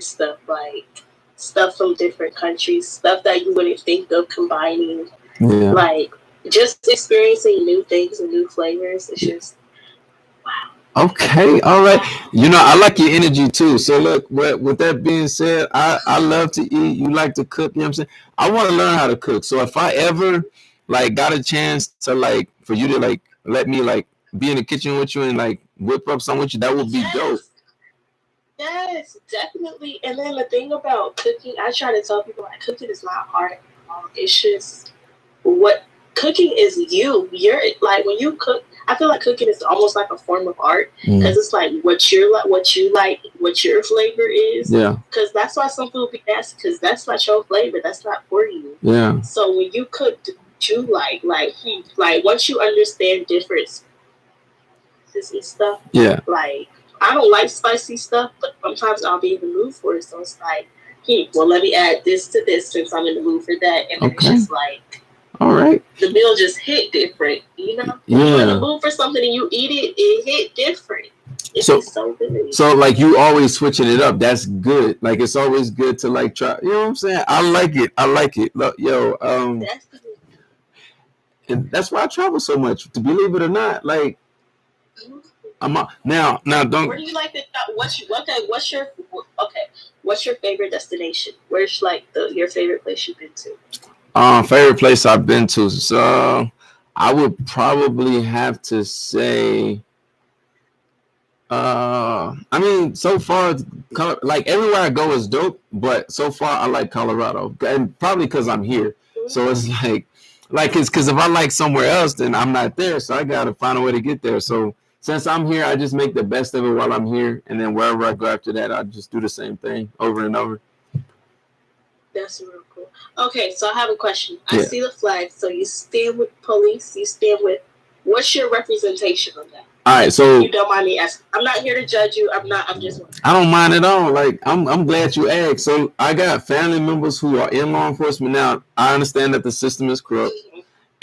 stuff, like stuff from different countries, stuff that you wouldn't think of combining. Yeah. Like just experiencing new things and new flavors. It's just Okay, all right. You know, I like your energy too. So look, with that being said, I love to eat. You like to cook, you know what I'm saying? I want to learn how to cook. So if I ever like got a chance to like for you to like let me like be in the kitchen with you and like whip up something with you, that would be dope. yes, yes, definitely. And then the thing about cooking, I try to tell people like cooking is not hard at all. It's just what cooking is you. You're like when you cook. I feel like cooking is almost like a form of art Mm. because it's like what you like, what your flavor is. Yeah, Because that's why some people be nasty because that's not your flavor. That's not for you. yeah, So when you cook, you like once you understand difference and stuff, yeah. like I don't like spicy stuff, but sometimes I'll be in the mood for it. So it's like, well, let me add this to this since I'm in the mood for that, and then it's Okay, just like all right. the meal just hit different. You know, when you're in the Yeah. mood for something and you eat it, it hit different. It be So so good. so like you always switching it up. That's good. Like it's always good to like try. You know what I'm saying? I like it. I like it. Look, yo, That's the and that's why I travel so much. To believe it or not, like now Where don't do you like to? Okay? What's your favorite destination? Where's like your favorite place you've been to? favorite place I've been to. So I would probably have to say I mean, so far, like everywhere I go is dope, but so far I like Colorado, and probably because I'm here. So it's like it's because if I like somewhere else, then I'm not there. So I gotta find a way to get there. So since I'm here, I just make the best of it while I'm here, and then wherever I go after that, I just do the same thing over and over. That's real cool. Okay, so I have a question. I Yeah. see the flag. So you stand with police. You stand with. What's your representation on that? All right. If So you don't mind me asking, I'm not here to judge you. I'm not. I'm just wondering. I don't mind at all. Like I'm glad you asked. So I got family members who are in law enforcement now. I understand that the system is corrupt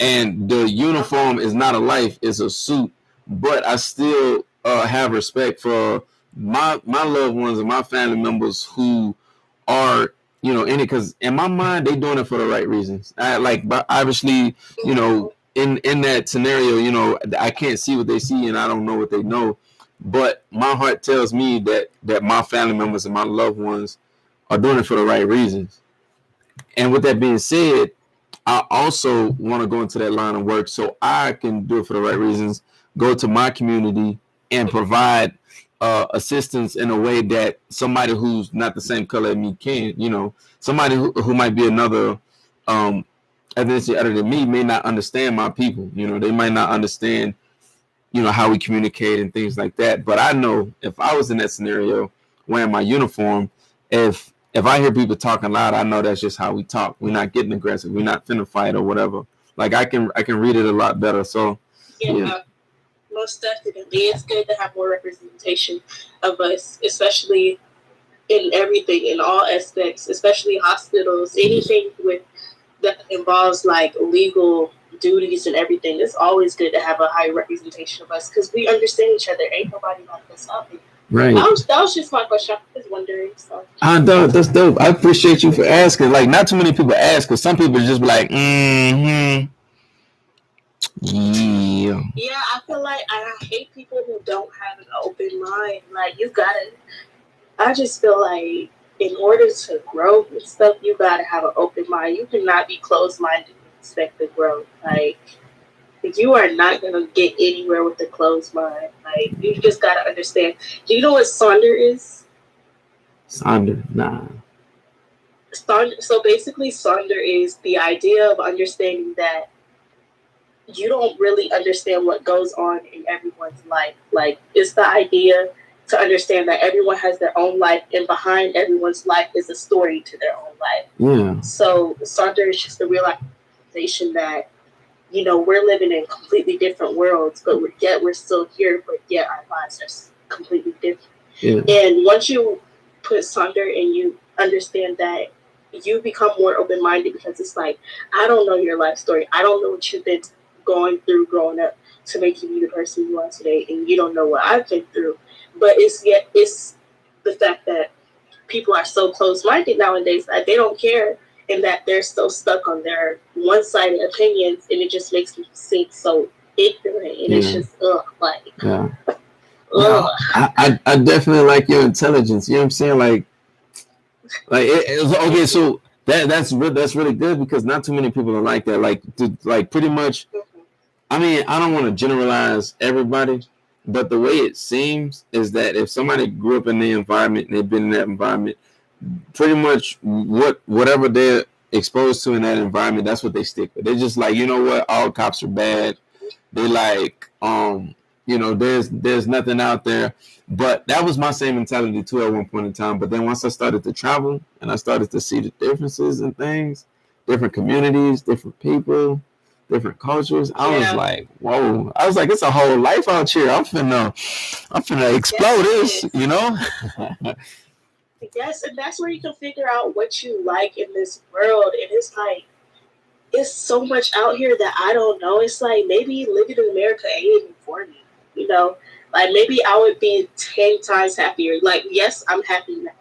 and the Okay. uniform is not a life; it's a suit. But I still have respect for my loved ones and my family members who are in it because in my mind they doing it for the right reasons. But obviously in that scenario I can't see what they see and I don't know what they know, but my heart tells me that my family members and my loved ones are doing it for the right reasons. And with that being said, I also want to go into that line of work so I can do it for the right reasons, go to my community and provide assistance in a way that somebody who's not the same color as me can, somebody who might be another ethnicity other than me may not understand my people. They might not understand, how we communicate and things like that. But I know if I was in that scenario wearing my uniform, if I hear people talking loud, I know that's just how we talk. We're not getting aggressive. We're not finna fight or whatever. Like I can read it a lot better. So yeah. Yeah, most definitely. It's good to have more representation of us, especially in everything, in all aspects, especially hospitals, anything with that involves like legal duties and everything. It's always good to have a high representation of us because we understand each other. Ain't nobody like us out there. Right. That was just my question. I was wondering. So That's dope. I appreciate you for asking. Like, not too many people ask, because some people just be like, mm-hmm, yeah. yeah, I feel like I hate people who don't have an open mind. Like you gotta. I just feel like in order to grow and stuff, you gotta have an open mind. You cannot be closed minded and expect to grow. Like you are not gonna get anywhere with a closed mind. Like you just gotta understand. Do you know what Sonder is? Sonder, nah. So basically, Sonder is the idea of understanding that you don't really understand what goes on in everyone's life. Like it's the idea to understand that everyone has their own life, and behind everyone's life is a story to their own life. Yeah. So Sonder is just the realization that we're living in completely different worlds, but yet we're still here, but yet our lives are completely different. Yeah. And once you put Sonder and you understand that, you become more open minded because it's like, I don't know your life story. I don't know what you've been going through growing up to make you be the person you are today, and you don't know what I've been through. But it's the fact that people are so close-minded nowadays that they don't care and that they're so stuck on their one-sided opinions, and it just makes me seem so ignorant, and it's just yeah. ugh. I definitely like your intelligence. You know what I'm saying? Like okay. So that's really good because not too many people are like that. Like pretty much. I mean, I don't want to generalize everybody, but the way it seems is that if somebody grew up in the environment and they've been in that environment, pretty much whatever they're exposed to in that environment, that's what they stick with. They're just like, you know what, all cops are bad. They like, there's nothing out there. But that was my same mentality too at one point in time. But then once I started to travel and I started to see the differences and things, different communities, different people, different cultures, I was like, whoa. I was like, it's a whole life out here. I'm finna explode this, you know? Yes, and that's where you can figure out what you like in this world. And it's like, it's so much out here that I don't know. It's like maybe living in America ain't even for me, you know? Like maybe I would be 10 times happier. Like, yes, I'm happy now,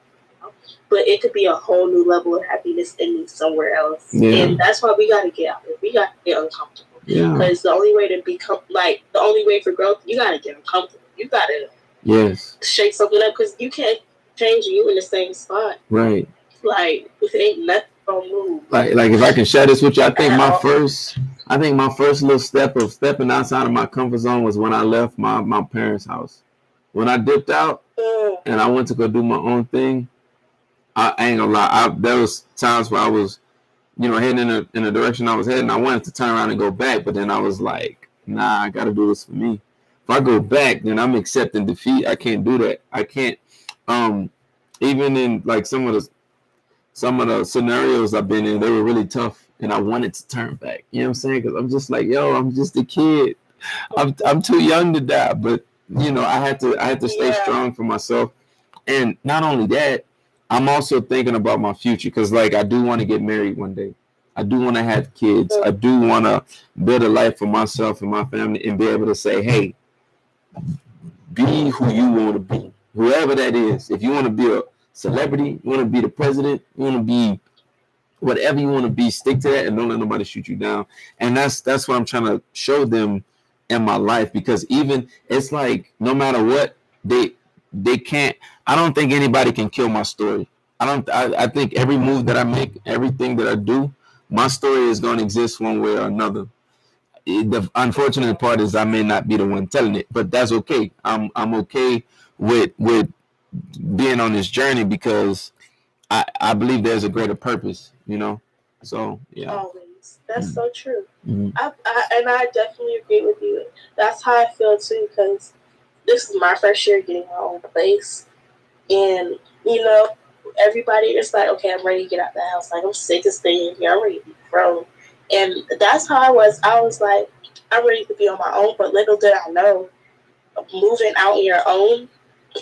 but it could be a whole new level of happiness in me somewhere else. Yeah. And that's why we got to get out there. We got to get uncomfortable. Yeah. Because the only way to become, like, the only way for growth, you got to get uncomfortable. You got to shake something up because you can't change you in the same spot. Right. Like, it ain't nothing gonna move. Like if I can share this with you, I think my first little step of stepping outside of my comfort zone was when I left my parents' house. When I dipped out and I went to go do my own thing, I ain't gonna lie. There was times where I was, heading in the direction I was heading. I wanted to turn around and go back, but then I was like, nah, I gotta do this for me. If I go back, then I'm accepting defeat. I can't do that. I can't. Even in like some of the scenarios I've been in, they were really tough, and I wanted to turn back. You know what I'm saying? Because I'm just like, yo, I'm just a kid. I'm too young to die. But I had to stay strong for myself. And not only that, I'm also thinking about my future because, like, I do want to get married one day. I do want to have kids. I do want to build a life for myself and my family and be able to say, hey, be who you want to be, whoever that is. If you want to be a celebrity, you want to be the president, you want to be whatever you want to be, stick to that and don't let nobody shoot you down. And that's what I'm trying to show them in my life because even it's like no matter what, they can't. I don't think anybody can kill my story. I think every move that I make, everything that I do, my story is going to exist one way or another. The unfortunate part is I may not be the one telling it, but that's okay. I'm okay with being on this journey because I believe there's a greater purpose, So yeah. Always. That's so true. Mm-hmm. I definitely agree with you. That's how I feel too because this is my first year getting my own place, and everybody is like, okay, I'm ready to get out the house. Like I'm sick of staying here. I'm ready to be grown. And that's how I was. I was like, I'm ready to be on my own, but little did I know, moving out on your own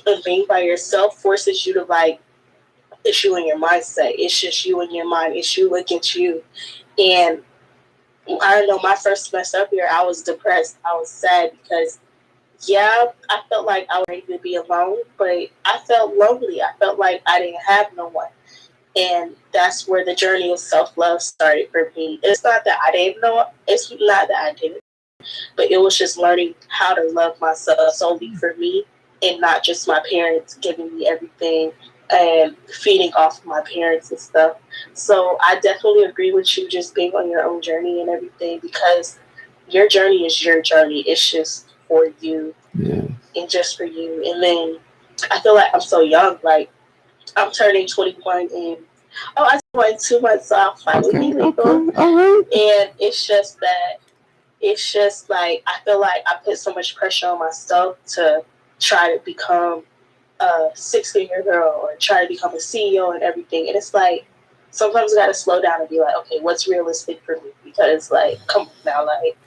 and being by yourself forces you to like, it's you and your mindset. It's just you and your mind. It's you against you. And I don't know, my first semester up here, I was depressed. I was sad because, I felt like I was ready to be alone, but I felt lonely. I felt like I didn't have no one. And that's where the journey of self-love started for me. It's not that I didn't know. It's not that I didn't. But it was just learning how to love myself solely for me and not just my parents giving me everything and feeding off of my parents and stuff. So I definitely agree with you just being on your own journey and everything because your journey is your journey. It's just for you and just for you. And then I feel like I'm so young. Like, I'm turning 21 in, I turned 2 months off, finally legal. Okay. All right. And it's just like, I feel like I put so much pressure on myself to try to become a 6-figure girl or try to become a CEO and everything. And it's like, sometimes I got to slow down and be like, okay, what's realistic for me? Because like, come on now, like.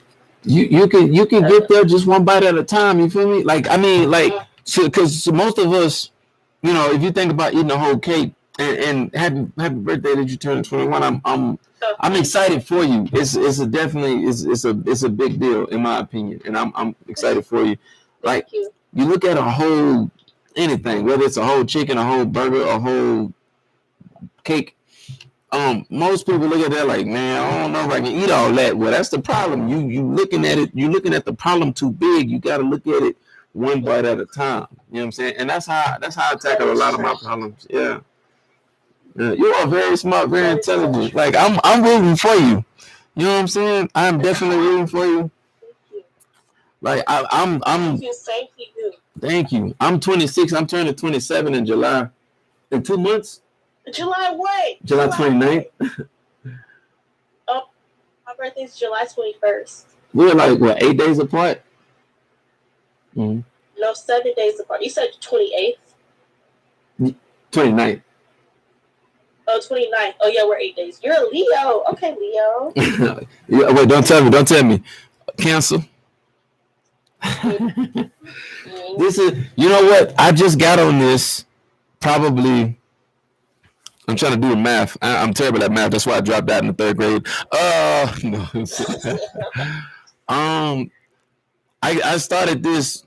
You can get there just one bite at a time. You feel me? Like, I mean, like, because most of us, if you think about eating a whole cake and happy birthday that you turned 21, I'm excited for you. It's a big deal in my opinion, and I'm excited for you. Like you look at a whole anything, whether it's a whole chicken, a whole burger, a whole cake. Most people look at that like, man, I don't know if I can eat all that. Well, that's the problem. You looking at it, you looking at the problem too big. You got to look at it one bite at a time. You know what I'm saying? And that's how I tackle a lot of my problems. Yeah. You are very smart, very intelligent. Like I'm rooting for you. You know what I'm saying? I'm definitely rooting for you. Like I'm Thank you. Same to you. Thank you. I'm 26. I'm turning 27 in July. In 2 months? July what? July 29th. Oh, my birthday's July 21st. We're like, what, 8 days apart? Mm-hmm. No, 7 days apart. You said 28th? 29th. Oh, 29th. Oh, yeah, we're 8 days. You're a Leo. Okay, Leo. Yeah, wait, don't tell me. Cancer. This is, you know what? I just got on this probably. I'm trying to do the math. I'm terrible at math. That's why I dropped out in the 3rd grade. No. I started this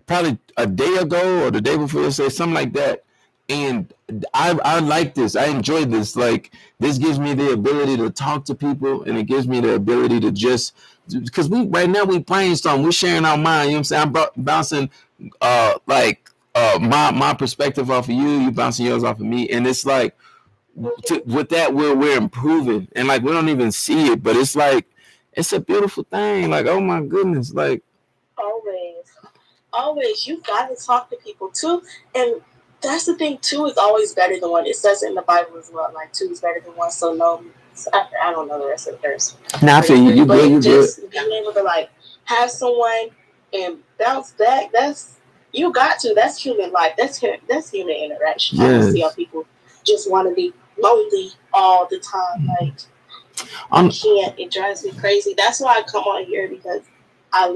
probably a day ago or the day before, say something like that. And I like this. I enjoy this. Like, this gives me the ability to talk to people, and it gives me the ability to just, because right now we brainstorm, we're sharing our mind. You know what I'm saying? I'm bouncing my perspective off of you bouncing yours off of me, and it's like with that we're improving, and like we don't even see it, but it's like it's a beautiful thing. Like, oh my goodness, like always you gotta talk to people too, and that's the thing. 2 is always better than 1. It says it in the Bible as well. Like 2 is better than 1. So no, I don't know the rest of the verse. Nah, I feel you. You good. Being able to like have someone and bounce back. That's you got to. That's human life. That's human interaction. Yes. I don't see how people just want to be lonely all the time. Like I can't. It drives me crazy. That's why I come on here, because I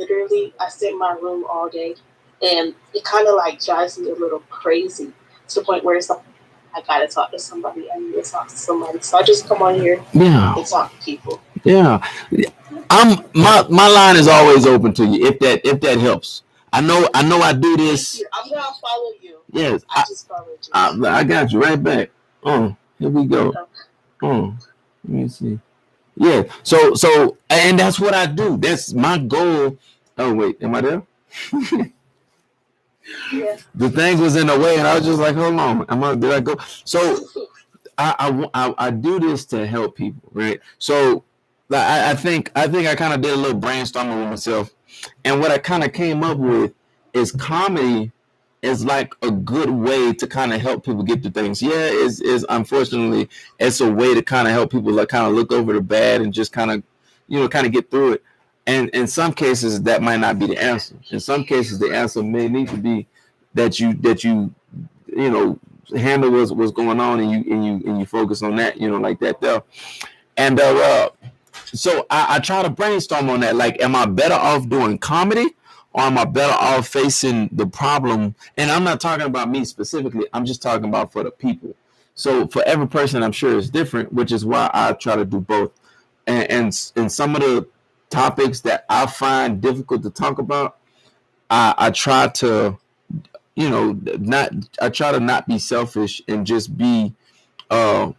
sit in my room all day, and it kind of like drives me a little crazy to the point where it's like I gotta talk to somebody. I need to talk to somebody. So I just come on here and talk to people. Yeah. My line is always open to you if that helps. I know I do this. I'm gonna follow you. Yes. I just followed you. I got you right back. Here we go. Let me see. Yeah. So and that's what I do. That's my goal. Oh wait, am I there? Yeah. The thing was in the way, and I was just like, hold on. Did I go? So I do this to help people, right? So I think I kind of did a little brainstorming with myself, and what I kind of came up with is comedy is like a good way to kind of help people get through things. Yeah, is unfortunately it's a way to kind of help people like kind of look over the bad and just kind of get through it. And in some cases that might not be the answer. In some cases the answer may need to be that you handle what's going on and you focus on that, like that there. And so I try to brainstorm on that. Like, am I better off doing comedy, or am I better off facing the problem? And I'm not talking about me specifically. I'm just talking about for the people. So for every person, I'm sure it's different, which is why I try to do both. And some of the topics that I find difficult to talk about, I try to, I try to not be selfish and just be, I'm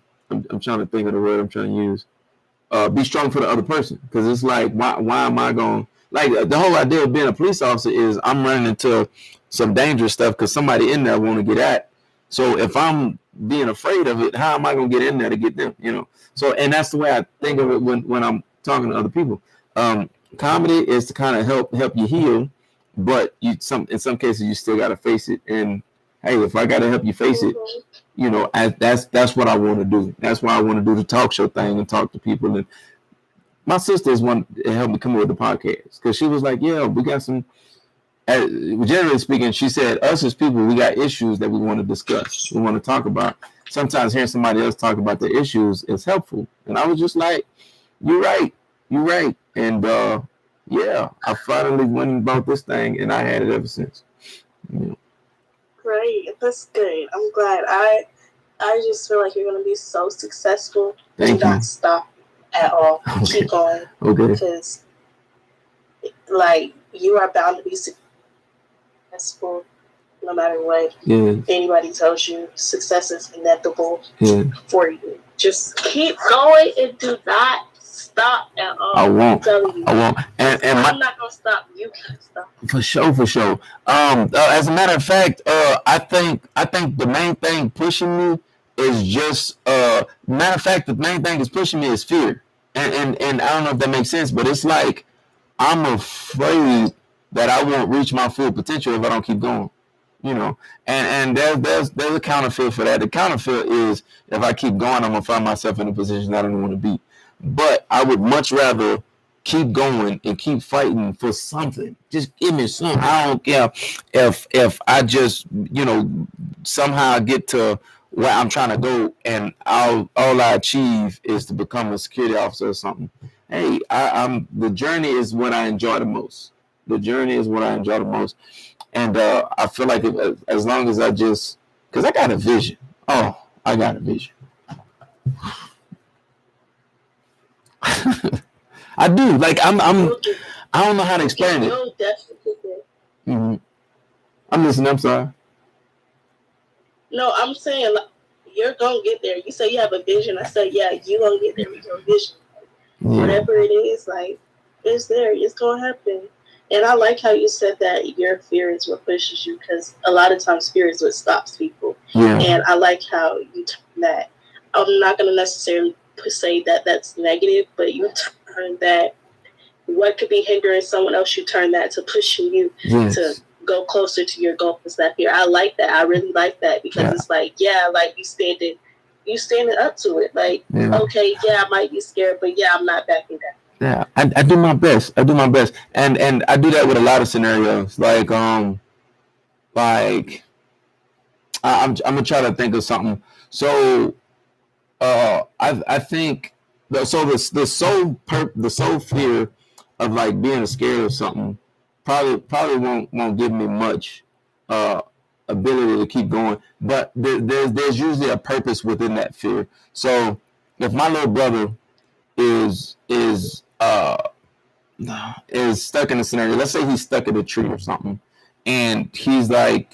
trying to think of the word I'm trying to use. Be strong for the other person, because it's like, why am I going, like, the whole idea of being a police officer is I'm running into some dangerous stuff because somebody in there want to get at. So if I'm being afraid of it, how am I going to get in there to get them? So, and that's the way I think of it when I'm talking to other people. Comedy is to kind of help you heal, but in some cases you still got to face it. And hey, if I got to help you face it, that's what I want to do. That's why I want to do the talk show thing and talk to people. And my sister is one that helped me come up with the podcast, because she was like, yeah, we got some, generally speaking, she said, us as people, we got issues that we want to discuss, we want to talk about. Sometimes hearing somebody else talk about the issues is helpful. And I was just like, you're right. And I finally went about this thing, and I had it ever since. Great, that's good. I'm glad. I just feel like you're gonna be so successful. Thank you. Not stop at all. Okay. Keep going. Okay. Because, like, you are bound to be successful. no matter what Yeah. anybody tells you. Success is inevitable Yeah. for you. Just keep going and do not stop at all. I won't. I'm telling you. I won't. And I'm not gonna stop. You can't stop. For sure. As a matter of fact, I think the main thing pushing me is just matter of fact, the main thing is pushing me is fear. And I don't know if that makes sense, but it's like I'm afraid that I won't reach my full potential if I don't keep going. You know, and there's a counterfeit for that. The counterfeit is if I keep going, I'm gonna find myself in a position I don't want to be. But I would much rather keep going and keep fighting for something. Just give me something. I don't care if I just somehow get to where I'm trying to go and all I achieve is to become a security officer or something. Hey, I'm the journey is what I enjoy the most. The journey is what I enjoy the most. And I feel like as long as I just, because I got a vision. Oh, I got a vision. I do. Like I don't know how to explain it. Mm-hmm. I'm listening. I'm sorry. No, I'm saying like, you're gonna get there. You say you have a vision. I said, yeah, you gonna get there with your vision. Yeah. Whatever it is, like it's there. It's gonna happen. And I like how you said that your fear is what pushes you, because a lot of times fear is what stops people. Yeah. And I like how you turn that. I'm not going to necessarily say that that's negative, but you turn that, what could be hindering someone else, you turn that to pushing you to go closer to your goal. Is that fear? I like that. I really like that, because it's like, like you standing up to it. Like, okay, I might be scared, but I'm not backing down. Yeah, I do my best. And I do that with a lot of scenarios. Like I'm gonna try to think of something. So I think the sole fear of like being scared of something probably won't give me much ability to keep going. But there's usually a purpose within that fear. So if my little brother is stuck in a scenario. Let's say he's stuck in a tree or something, and he's the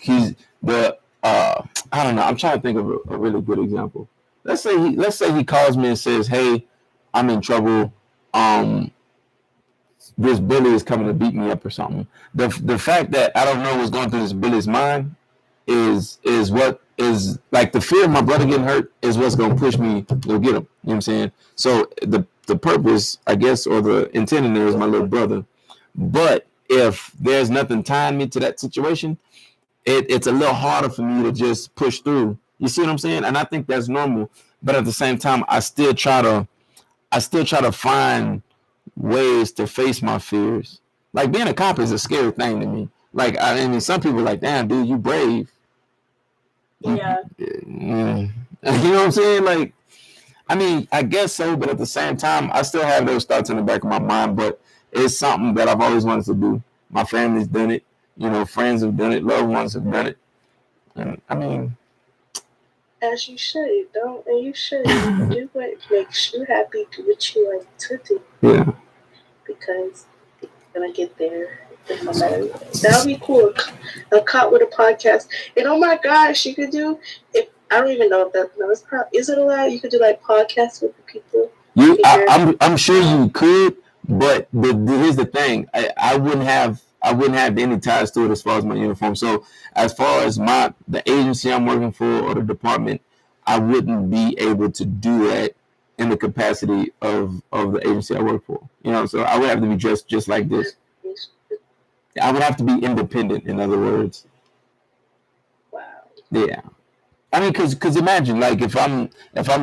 I don't know. I'm trying to think of a really good example. Let's say he calls me and says, "Hey, I'm in trouble. This bully is coming to beat me up or something." The fact that I don't know what's going through this bully's mind is what is like the fear of my brother getting hurt is what's going to push me to go get him. You know what I'm saying? So the purpose, I guess, or the intent in there is my little brother. But if there's nothing tying me to that situation, it's a little harder for me to just push through. You see what I'm saying? And I think that's normal. But at the same time, I still try to find ways to face my fears. Like being a cop is a scary thing to me. Like I mean, some people are like, damn, dude, you brave. Yeah. You know what I'm saying? Like, I mean, I guess so, but at the same time, I still have those thoughts in the back of my mind, but it's something that I've always wanted to do. My family's done it. Friends have done it. Loved ones have done it. And I mean, as you should. You should do what makes you happy. Do what you like to do. Yeah. Because you're going to get there. No matter what. That would be cool. A cop with a podcast. And oh my gosh, you could do, if I don't even know if that, no, is it allowed? You could do like podcasts with the people. I'm sure you could, but here's the thing. I wouldn't have any ties to it as far as my uniform. So as far as the agency I'm working for or the department, I wouldn't be able to do that in the capacity of the agency I work for. So I would have to be dressed just like this. I would have to be independent, in other words. Wow. Yeah. I mean, because imagine, like, if I'm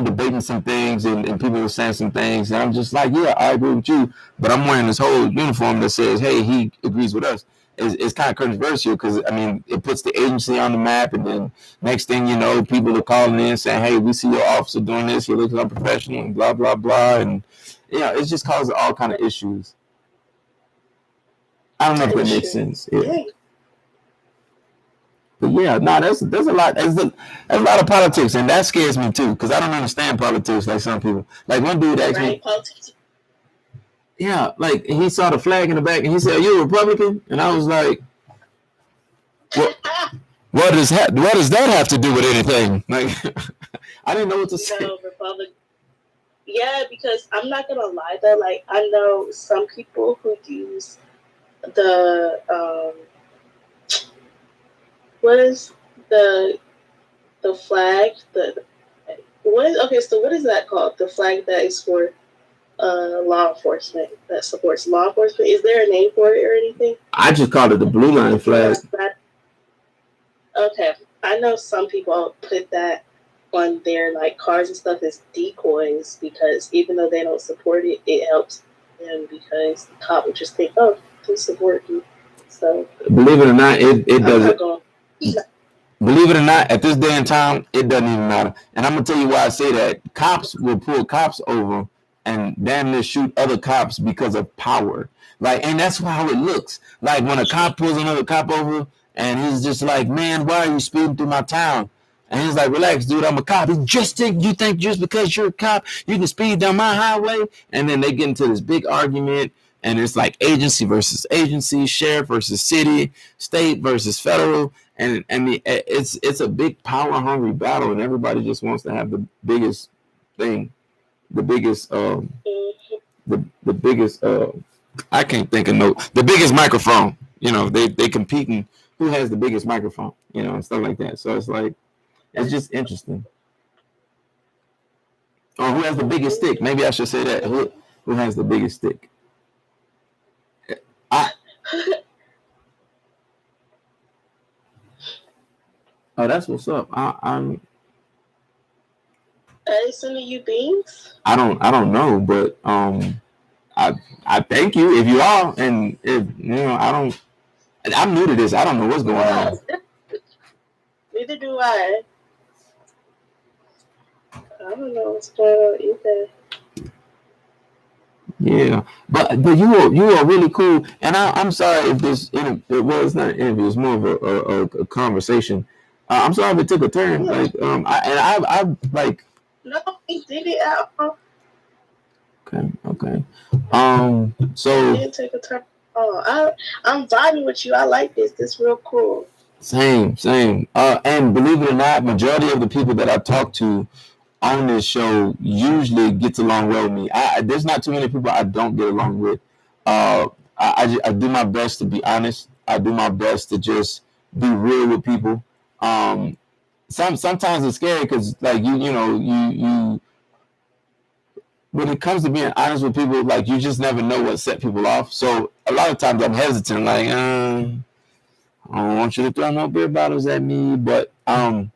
debating some things and people are saying some things, and I'm just like, yeah, I agree with you, but I'm wearing this whole uniform that says, hey, he agrees with us. It's kind of controversial because, I mean, it puts the agency on the map, and then next thing you know, people are calling in saying, hey, we see your officer doing this, he looks unprofessional, and blah, blah, blah, and, it just causes all kind of issues. I don't know if that makes sense. Yeah. But yeah, no, there's a lot. There's a lot of politics, and that scares me too, because I don't understand politics like some people. Like one dude asked me, yeah, like he saw the flag in the back, and he said, "Are you a Republican?" And I was like, what does that have to do with anything? Like, I didn't know what to say. No, Republic. Yeah, because I'm not gonna lie though. Like I know some people who use the what is the flag the what is okay? So what is that called? The flag that is for law enforcement that supports law enforcement. Is there a name for it or anything? I just called it the blue line flag. Okay, I know some people put that on their like cars and stuff as decoys because even though they don't support it, it helps them because the cop would just think, "Oh, they support you." So believe it or not, it doesn't. going, Believe it or not, at this day and time, it doesn't even matter. And I'm gonna tell you why I say that. Cops will pull cops over and damn near shoot other cops because of power. Like, and that's how it looks. Like when a cop pulls another cop over and he's just like, "Man, why are you speeding through my town?" And he's like, "Relax, dude, I'm a cop." You think just because you're a cop, you can speed down my highway? And then they get into this big argument, and it's like agency versus agency, sheriff versus city, state versus federal, and it's a big power hungry battle, and everybody just wants to have the biggest thing, the biggest the biggest I can't think of the biggest microphone. You know, they competing who has the biggest microphone, you know, and stuff like that. So it's like it's just interesting. Or who has the biggest stick? Maybe I should say that. Who has the biggest stick? Oh, that's what's up. I'm. Are they sending you beans? I don't know, but I thank you if you are, and if you know, I'm new to this. I don't know what's going on. Neither do I. I don't know what's going on either. Yeah, but you are really cool, and I'm sorry if this well, it's not an interview, it's more of a conversation. I'm sorry if it took a turn. Like I like. No, he did it at all. Okay. So it didn't take a turn. Oh, I'm vibing with you. I like this. This real cool. Same. And believe it or not, majority of the people that I talk to on this show usually gets along well with me. There's not too many people I don't get along with. I do my best to be honest. I do my best to just be real with people. Sometimes it's scary because like you when it comes to being honest with people, like you just never know what set people off. So a lot of times I'm hesitant, like I don't want you to throw no beer bottles at me, but a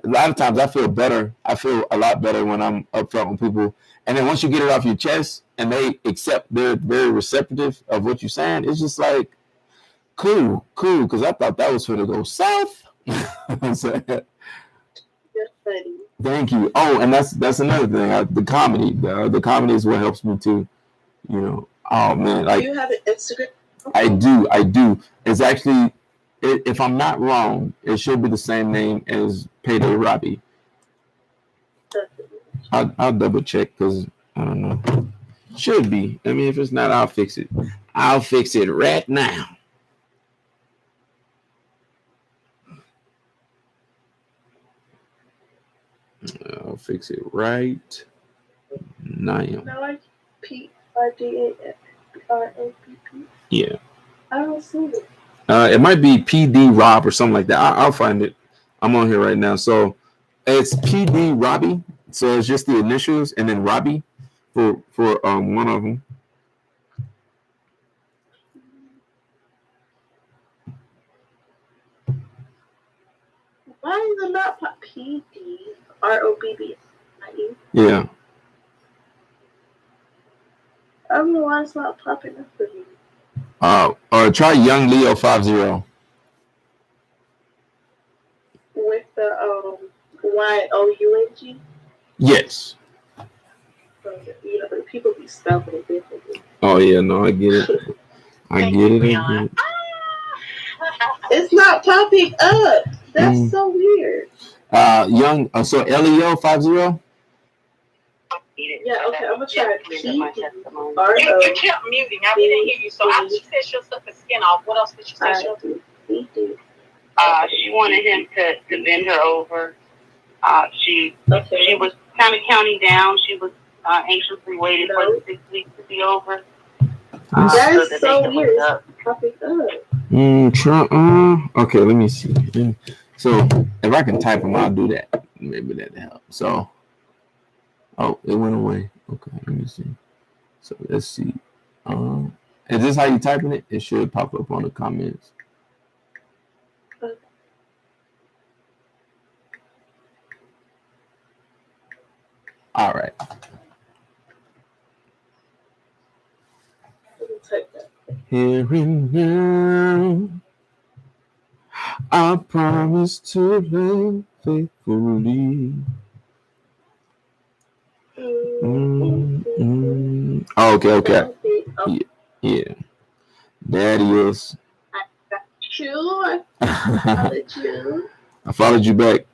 lot of times I feel better. I feel a lot better when I'm upfront with people. And then once you get it off your chest and they accept, they're very receptive of what you're saying, it's just like, cool, because I thought that was going to go south. Thank you. Oh, and that's another thing. The comedy. The comedy is what helps me too. You know, oh man. Like, do you have an Instagram? I do. It's actually, if I'm not wrong, it should be the same name as PeyDay Robbie. I'll double check because I don't know. Should be. I mean, if it's not, I'll fix it. I'll fix it right now. I'll fix it right now. No, like PeyDay. Yeah. I don't see it. It might be PD Rob or something like that. I'll find it. I'm on here right now. So it's PD Robbie. So it's just the initials and then Robbie for one of them. Why is it not PD ROBB? Yeah. I don't know why it's not popping up for me. Or try Young Leo 50. With the YOUNG? Yes. You know, people be spelling it differently. Oh yeah, no, I get it. I get it. It's not popping up. That's so weird. So Leo 50. Yeah, okay, I'm gonna try PD. You kept muting. I didn't hear you. So after you said your stuff is skin off, what else did you say? She wanted him to bend her over. She was kind of counting down. She was anxiously waiting for the 6 weeks to be over. That is so weird. Pop it up. Okay, let me see. So if I can type them, I'll do that. Maybe that'll help. So, oh, it went away. Okay, let me see. So let's see. Is this how you typing it? It should pop up on the comments. All right. Here and now, I promise to love faithfully. Okay. Yeah. That is. I followed you back.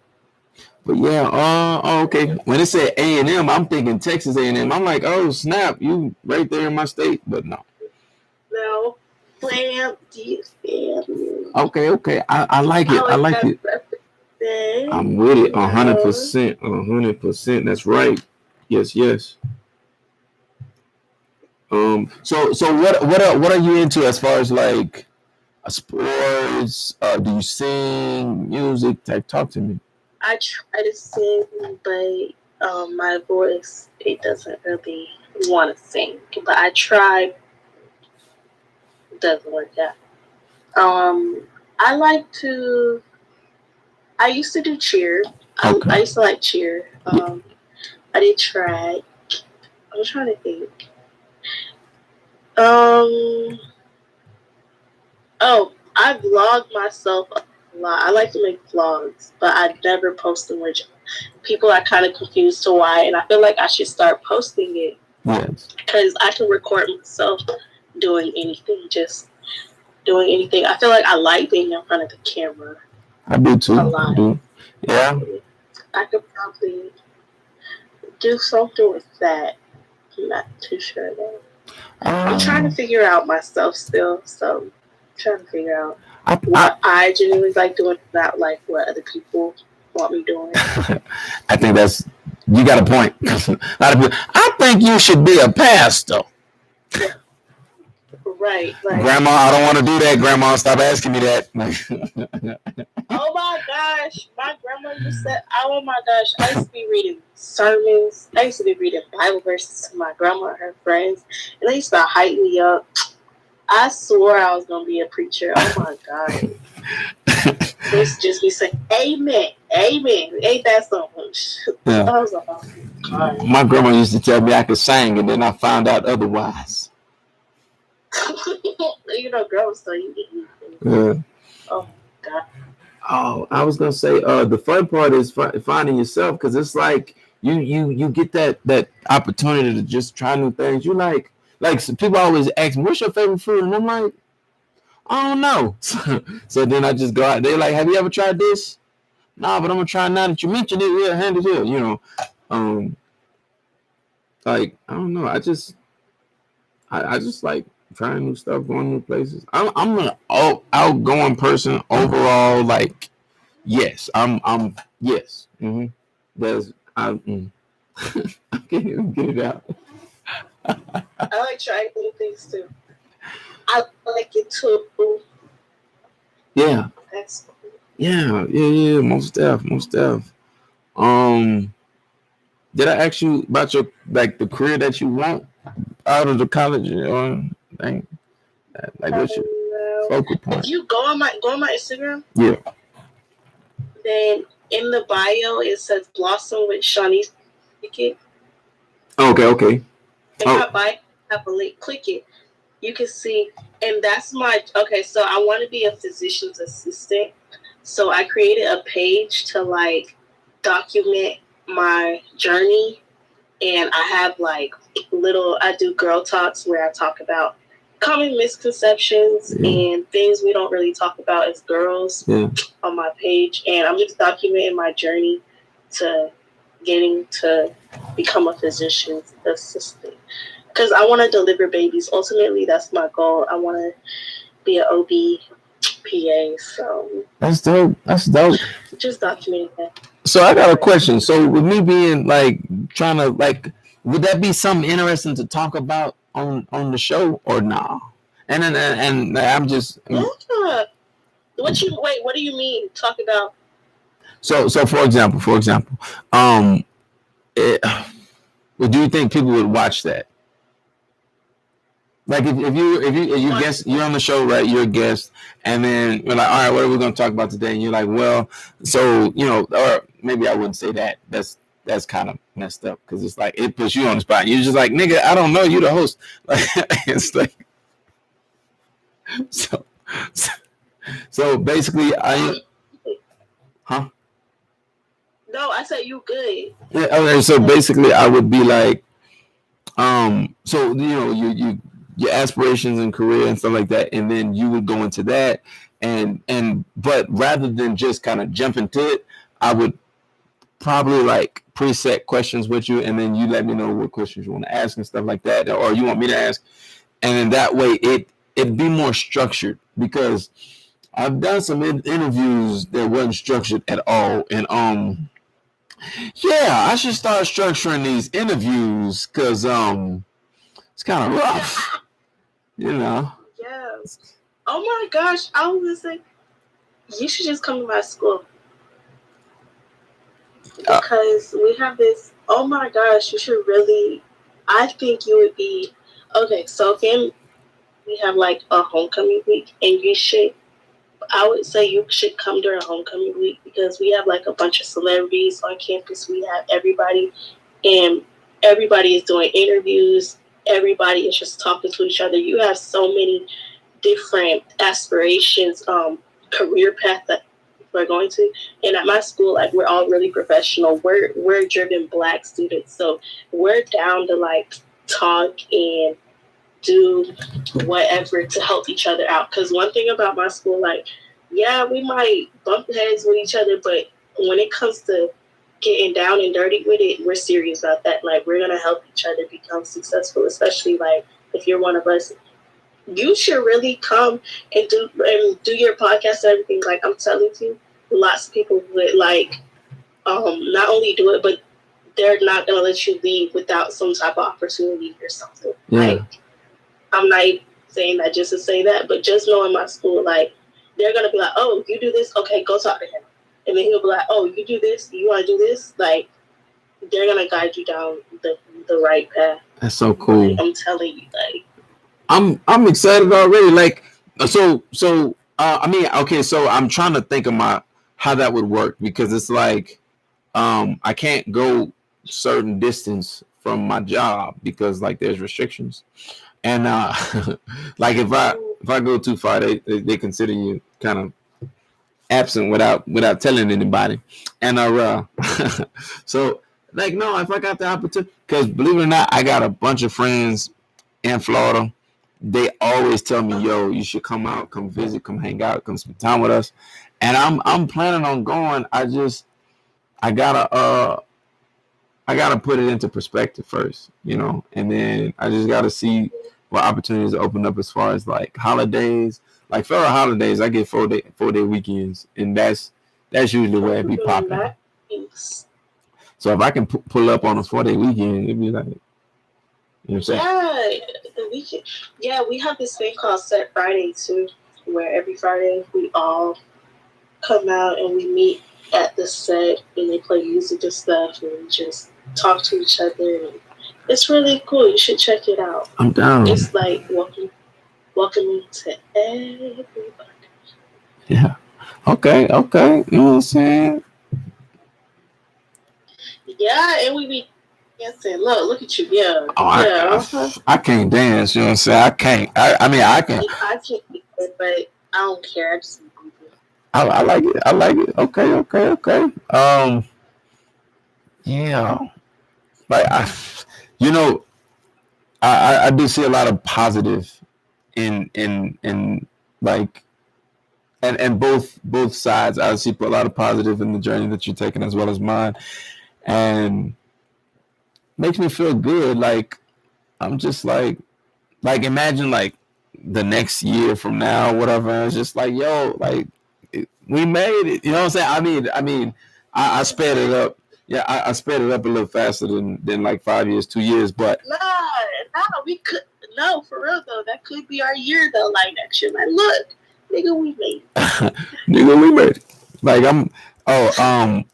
But yeah, okay. When it said A&M, I'm thinking Texas A&M. I'm like, oh snap, you right there in my state. But no. No. Okay. I like it. I like it. I'm with it 100%. 100%. That's right. Yes. So what are you into as far as like sports? Do you sing, music? Talk to me. I try to sing, but my voice, it doesn't really want to sing. But I try. It doesn't work out. I used to do cheer. Okay. I used to like cheer. I did track. I'm trying to think. I vlog myself a lot. I like to make vlogs, but I never post them, which people are kind of confused to why, and I feel like I should start posting it. Yes. Because I can record myself doing anything, just doing anything. I feel like I like being in front of the camera. I do too. A lot. I do. Yeah. I could probably do something with that. I'm not too sure though. I'm trying to figure out myself still, so I'm trying to figure out what I genuinely like doing, not like what other people want me doing. I think you got a point. A lot of people, I think you should be a pastor. Yeah. Right. Like, Grandma, I don't want to do that. Grandma, stop asking me that. Oh my gosh, my grandma used to. Oh my gosh, I used to be reading sermons. I used to be reading Bible verses to my grandma and her friends, and they used to hype me up. I swore I was gonna be a preacher. Oh my god, they used to just be saying "Amen, Amen." Ain't that something? Yeah. I was like, oh my god. My grandma used to tell me I could sing, and then I found out otherwise. Grandma's so you get anything. Yeah. Oh my god. Oh, I was gonna say, the fun part is finding yourself, because it's like you get that opportunity to just try new things. You like so people always ask me, "What's your favorite food?" And I'm like, I don't know. So then I just go out. They're like, "Have you ever tried this?" Nah, but I'm gonna try now that you mentioned it. Yeah, hand it here. Like I don't know. I just like trying new stuff, going new places. I'm an outgoing person overall. Like, yes, I'm yes. Mm-hmm. I can't even get it out. I like trying new things too. I like it too. Yeah. That's cool. Yeah. Most def. Did I ask you about your the career that you want out of the college or thing? Like, what's your focal point? If you go on my Instagram, yeah. Then in the bio it says Blossom with Shawnee's. Click it. Okay. In my bio, I have a link. Click it. You can see, and that's my so I want to be a physician's assistant. So I created a page to like document my journey, and I have I do girl talks where I talk about common misconceptions and things we don't really talk about as girls on my page. And I'm just documenting my journey to getting to become a physician's assistant. Because I want to deliver babies. Ultimately, that's my goal. I want to be an OB, PA, so That's dope. That's dope. just documenting that. So I got a question. So with me being like trying to like, would that be something interesting to talk about on the show or nah? And then and I'm just What do you mean? Talk about so for example, it, well, do you think people would watch that? Like if you guess you're on the show, right? You're a guest, and then you're like, all right, what are we going to talk about today? And you're like, well, so or maybe I wouldn't say that. That's kind of messed up because it's like it puts you on the spot. You're just like, nigga, I don't know, you the host. Like it's like so so basically, huh? No, I said you good. Yeah. Okay. So basically, I would be like, so you your aspirations and career and stuff like that, and then you would go into that, but rather than just kind of jump into it, I would probably like preset questions with you, and then you let me know what questions you want to ask and stuff like that, or you want me to ask, and then that way it'd be more structured because I've done some interviews that wasn't structured at all, and yeah, I should start structuring these interviews because it's kind of rough, Yes. Oh my gosh, I was gonna say you should just come to my school because we have this. Oh my gosh, you should really. I think you would be okay. So then we have like a homecoming week, and you should. I would say you should come during homecoming week because we have like a bunch of celebrities on campus. We have everybody, and everybody is doing interviews. Everybody is just talking to each other. You have so many different aspirations, career path that we're going to. And at my school, like we're all really professional. We're driven Black students, so we're down to like talk and do whatever to help each other out. Because one thing about my school, like, yeah, we might bump heads with each other, but when it comes to getting down and dirty with it, we're serious about that. Like, we're gonna help each other become successful, especially like if you're one of us. You should really come and do your podcast and everything. Like I'm telling you, lots of people would like not only do it, but they're not gonna let you leave without some type of opportunity or something. Yeah. Like I'm not saying that just to say that, but just knowing my school, like they're gonna be like, oh, you do this, okay, go talk to him. And then he'll be like, oh, you do this, you want to do this? Like, they're going to guide you down the right path. That's so cool. Like, I'm telling you, like. I'm excited already. Like, so I mean, okay, so I'm trying to think of how that would work because it's like, I can't go certain distance from my job because like there's restrictions. And, like if I go too far, they consider you kind of absent without telling anybody, and so like no, if I got the opportunity, because believe it or not, I got a bunch of friends in Florida. They always tell me, yo, you should come out, come visit, come hang out, come spend time with us, and I'm planning on going. I gotta put it into perspective first, and then I just gotta see what opportunities open up as far as like holidays. Like federal holidays, I get 4 day weekends, and that's usually where it be popping. So if I can pull up on a 4 day weekend, it'd be like, you know what I'm saying? Yeah, the weekend. Yeah, we have this thing called Set Friday too, where every Friday we all come out and we meet at the set, and they play music and stuff, and we just talk to each other. And it's really cool. You should check it out. I'm down. It's like welcome to everybody. Yeah. Okay. You know what I'm saying? Yeah, and we be dancing. Look at you. Yeah. Oh, yeah. I can't dance. You know what I'm saying? I can't. I mean, I can. I can't do it, but I don't care. I just I like it. I like it. Okay. Yeah. Like I do see a lot of positive in like and both sides. I see a lot of positive in the journey that you're taking as well as mine, and makes me feel good. Like I'm just like imagine like the next year from now, whatever. And it's just like, yo, like we made it. You know what I'm saying? I sped it up. Yeah, I sped it up a little faster than like 5 years, 2 years, but we could for real though. That could be our year though. Like next year, like look, nigga, we made it. Nigga, we made it. Like I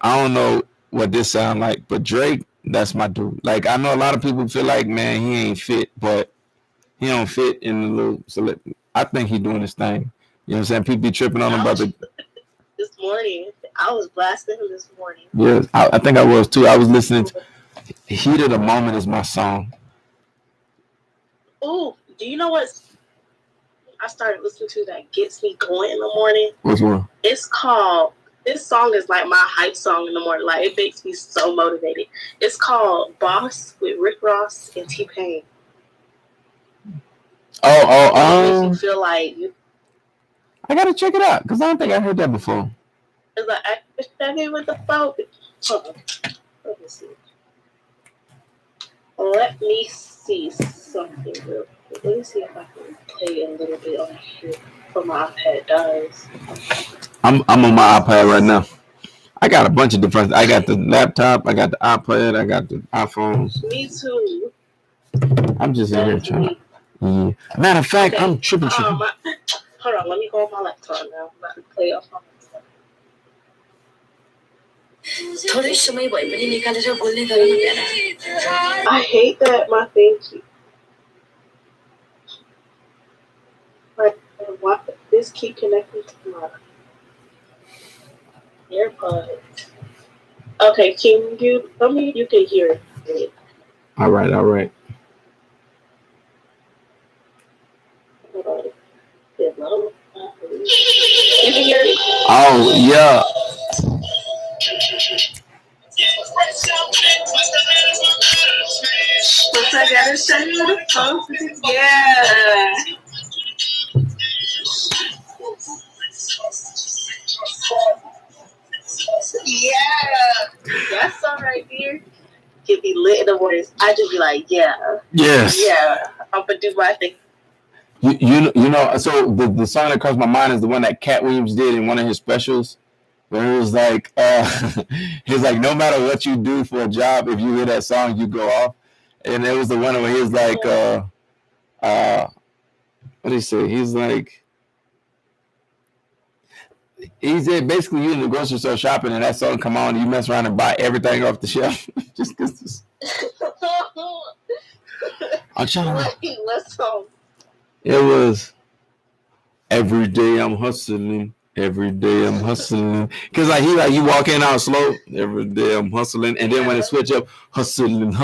don't know what this sound like, but Drake, that's my dude. Like I know a lot of people feel like, man, he ain't fit, but he don't fit in the little. So I think he doing his thing. You know what I'm saying? People be tripping on him about the. This morning, I was blasting him this morning. Yes, I think I was too. I was listening to "Heat of the Moment" is my song. Oh, do you know what I started listening to that gets me going in the morning? Which one? It's called. This song is like my hype song in the morning. Like it makes me so motivated. It's called "Boss" with Rick Ross and T-Pain. It makes you feel like you. I gotta check it out because I don't think I heard that before. It's like I that in with the phone. Let me see. Let me see something real quick. Let me see if I can play a little bit on here for my iPad does. I'm on my iPad right now. I got a bunch of different. I got the laptop. I got the iPad. I got the iPhones. Me too. I'm just in here trying. Yeah. Matter of fact, I'm tripping. Hold on, let me go on my laptop now. I'm about to play off my laptop. I hate that my thing why this keep connecting to my AirPods. Okay, can you tell me you can hear it? All right. Hold on. Hello? You can hear it? Oh yeah. Once I gotta show you the focus. Yeah. Yeah. That song right there can be lit in the mornings. I just be like, yeah. Yes. Yeah. I'm gonna do my thing. You know. So the song that comes to my mind is the one that Cat Williams did in one of his specials. Where it was like, he's like, no matter what you do for a job, if you hear that song, you go off. And it was the one where he was like, what did he say? He's like, he said basically you in the grocery store shopping and that song come on and you mess around and buy everything off the shelf just because. I'm trying to. What song? It was Every Day I'm Hustling. Every day I'm hustling. Because like he like you walk in out slow. Every day I'm hustling. And then when it switch up, hustling. Yeah.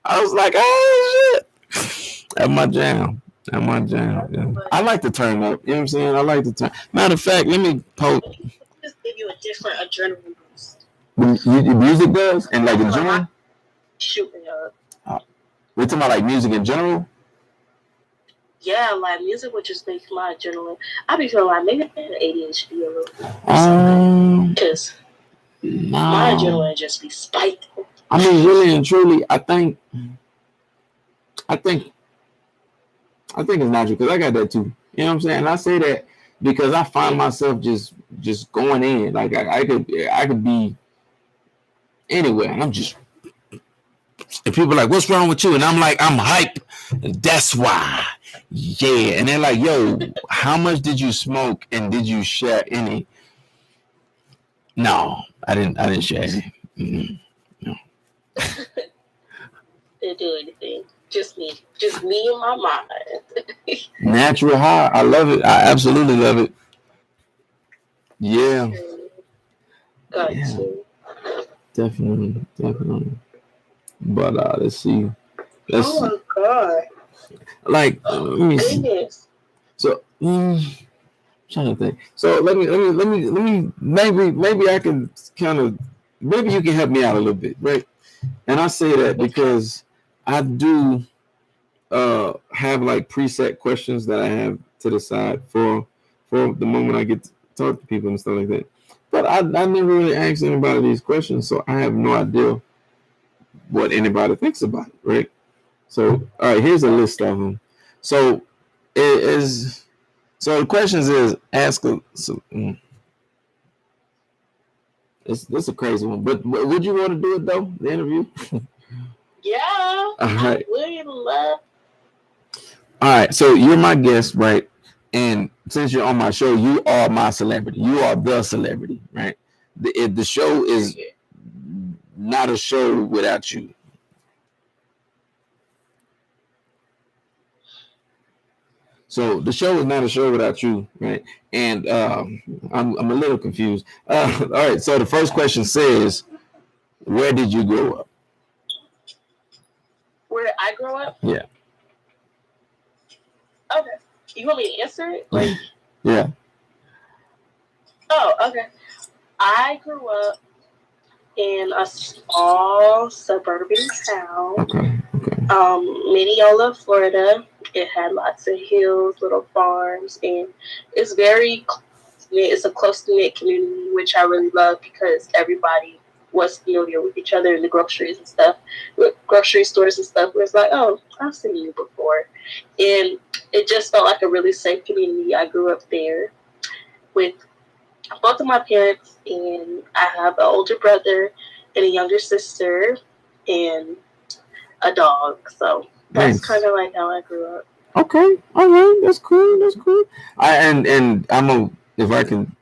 I was like, oh shit. That's my jam. Yeah. I like to turn up. You know what I'm saying? I like to turn. Matter of fact, let me post. Just give you a different adrenaline boost. The music does? And like in general? Shooting up. We're talking about like music in general? Yeah, like music would just make my adrenaline. I be feeling like maybe I have ADHD a little bit. Because my adrenaline just be spiked. I mean, really and truly, I think it's natural because I got that too. You know what I'm saying? And I say that because I find myself just going in. Like I could be anywhere, and I'm just. And people are like, "What's wrong with you?" And I'm like, "I'm hype. That's why." Yeah, and they're like, "Yo, how much did you smoke, and did you share any?" No, I didn't share any. Mm-hmm. No. Didn't do anything. Just me and my mind. Natural high. I love it. I absolutely love it. Yeah. Got to. Definitely. But let's see. Oh my god. Like, let me see. So, I'm trying to think. So let me. Maybe I can kind of. Maybe you can help me out a little bit, right? And I say that because I do have like preset questions that I have to the side for the moment I get to talk to people and stuff like that. But I never really asked anybody these questions, so I have no idea what anybody thinks about it, right? So, all right, here's a list of them. So, it is. So the questions is ask. It's a crazy one, but would you want to do it though? The interview. Yeah. All right. I would love. All right. So you're my guest, right? And since you're on my show, you are my celebrity. You are the celebrity, right? The show is not a show without you. So the show is not a show without you, right? And I'm a little confused. All right. So the first question says, "Where did you grow up?" Where did I grow up? Yeah. Okay. You want me to answer it? Like, yeah. oh, okay. I grew up in a small suburban town, Okay. Mineola, Florida. It had lots of hills, little farms, and it's it's a close knit community, which I really love because everybody was familiar with each other in the groceries and stuff, with grocery stores and stuff. Where it's like, oh, I've seen you before, and it just felt like a really safe community. I grew up there with both of my parents, and I have an older brother and a younger sister, and a dog. So that's kind of like how I grew up. Okay, all right, that's cool. That's cool. And I'm a if I can.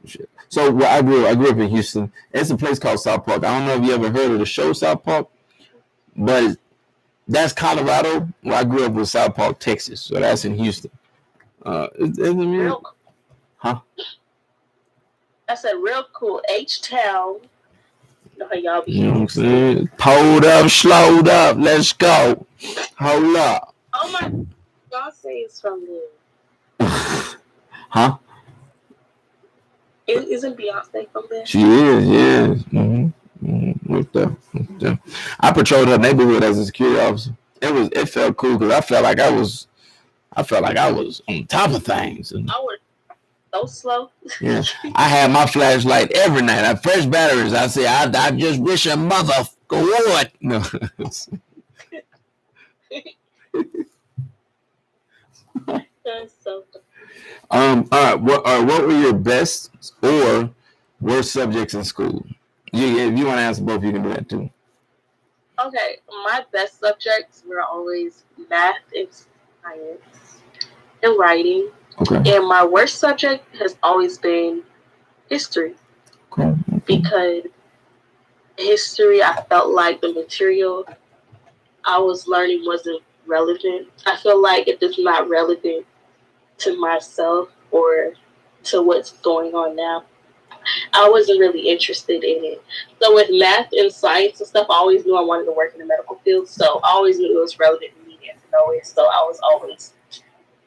So where I grew up in Houston. It's a place called South Park. I don't know if you ever heard of the show South Park, but that's Colorado. Where I grew up was South Park, Texas. So that's in Houston. Real cool. Huh? I said real cool. H-Town. You know how y'all be. You know what I'm saying? Pulled up, slowed up. Let's go. Hold up. Oh my, Beyonce is from there. Huh? Isn't Beyonce from there? She is, yeah. With them. I patrolled her neighborhood as a security officer. It felt cool because I felt like I was on top of things. And I was so slow. yeah, I had my flashlight every night. I fresh batteries. I say I just wish a mother would. No. That's so. All right. What were your best or worst subjects in school? If you want to answer both, you can do that too. Okay, my best subjects were always math and science and writing. Okay. And my worst subject has always been history. Okay. Because history, I felt like the material I was learning wasn't relevant. I feel like if it's not relevant to myself or to what's going on now, I wasn't really interested in it. So with math and science and stuff, I always knew I wanted to work in the medical field. So I always knew it was relevant to me and to know it. So I was always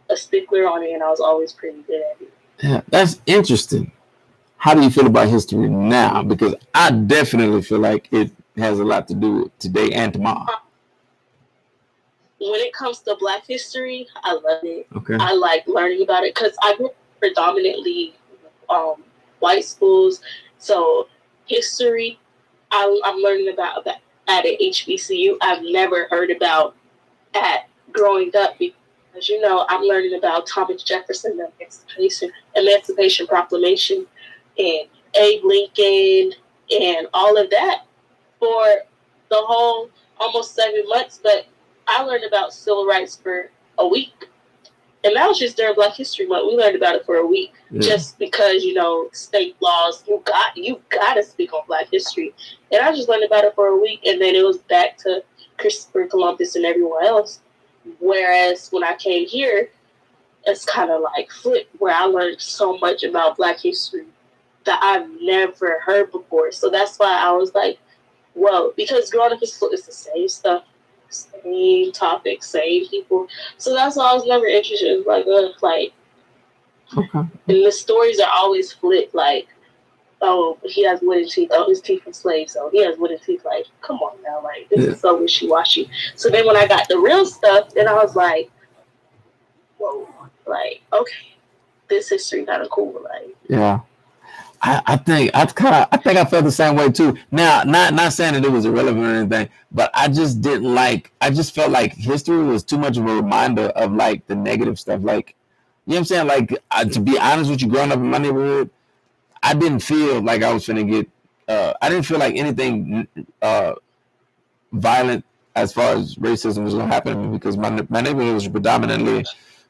a stickler on it, and I was always pretty good at it. Yeah, that's interesting. How do you feel about history now? Because I definitely feel like it has a lot to do with today and tomorrow. When it comes to Black history, I love it. Okay. I like learning about it because I grew up predominantly white schools. So history, I'm learning about that at an HBCU. I've never heard about at growing up because, you know, I'm learning about Thomas Jefferson, the Emancipation Proclamation, and Abe Lincoln, and all of that for the whole almost 7 months. But I learned about civil rights for a week. And that was just during Black History Month. We learned about it for a week, just because, you know, state laws, you got to speak on Black history. And I just learned about it for a week, and then it was back to Christopher Columbus and everyone else. Whereas when I came here, it's kind of like flip, where I learned so much about Black history that I've never heard before. So that's why I was like, whoa, because growing up is the same stuff. Same topics, same people. So that's why I was never interested in okay. And the stories are always flipped, like, oh, he has wooden teeth, oh, his teeth are slaves, so he has wooden teeth. Like, come on now, like, this is so wishy-washy. So then when I got the real stuff, then I was like, whoa, like, okay, this history kind of cool, like. Yeah. I think I felt the same way too. Now, not saying that it was irrelevant or anything, but I just didn't like. I just felt like history was too much of a reminder of like the negative stuff. Like, you know what I'm saying? Like, to be honest with you, growing up in my neighborhood, I didn't feel like I was finna get. I didn't feel like anything violent as far as racism was gonna happen to me because my neighborhood was predominantly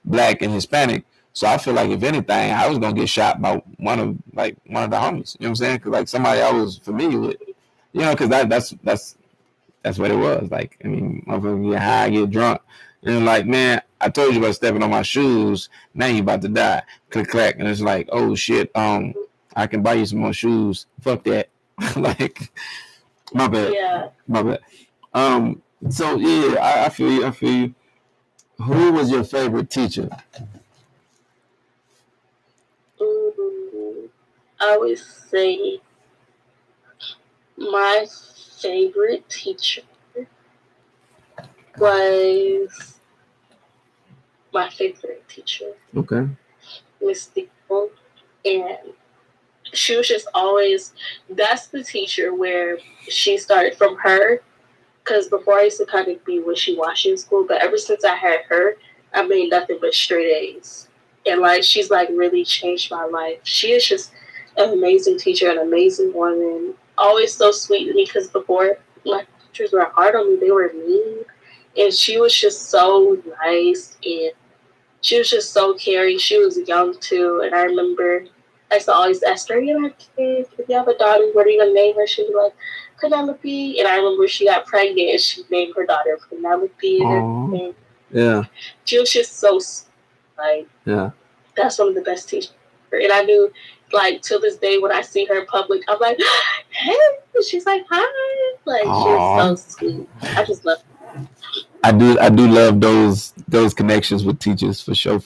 black and Hispanic. So I feel like if anything, I was gonna get shot by one of the homies. You know what I'm saying? Because like somebody I was familiar with. You know, because that's what it was. Like, I mean, motherfucker get high, get drunk, and like, man, I told you about stepping on my shoes. Now you about to die. Click clack, and it's like, oh shit. I can buy you some more shoes. Fuck that. Like, my bad. Yeah. My bad. So yeah, I feel you. I feel you. Who was your favorite teacher? I would say my favorite teacher was my favorite teacher, Okay. Miss Steele, and she was just always. That's the teacher where she started from her. Because before I used to kind of be wishy-washy in school, but ever since I had her, I made nothing but straight A's. And like she's like really changed my life. She is just an amazing teacher, an amazing woman. Always so sweet to me because before my teachers were hard on me, they were mean. And she was just so nice and she was just so caring. She was young too. And I remember I used to always ask her, you have kids, if you have a daughter, what are you gonna name her? She'd be like, Penelope. And I remember she got pregnant and she named her daughter Penelope and everything. Yeah. She was just so like, yeah. That's one of the best teachers. And I knew, like, till this day when I see her in public, I'm like, hey, she's like, hi. Like, she's so sweet. I just love her. I do love those connections with teachers for sure.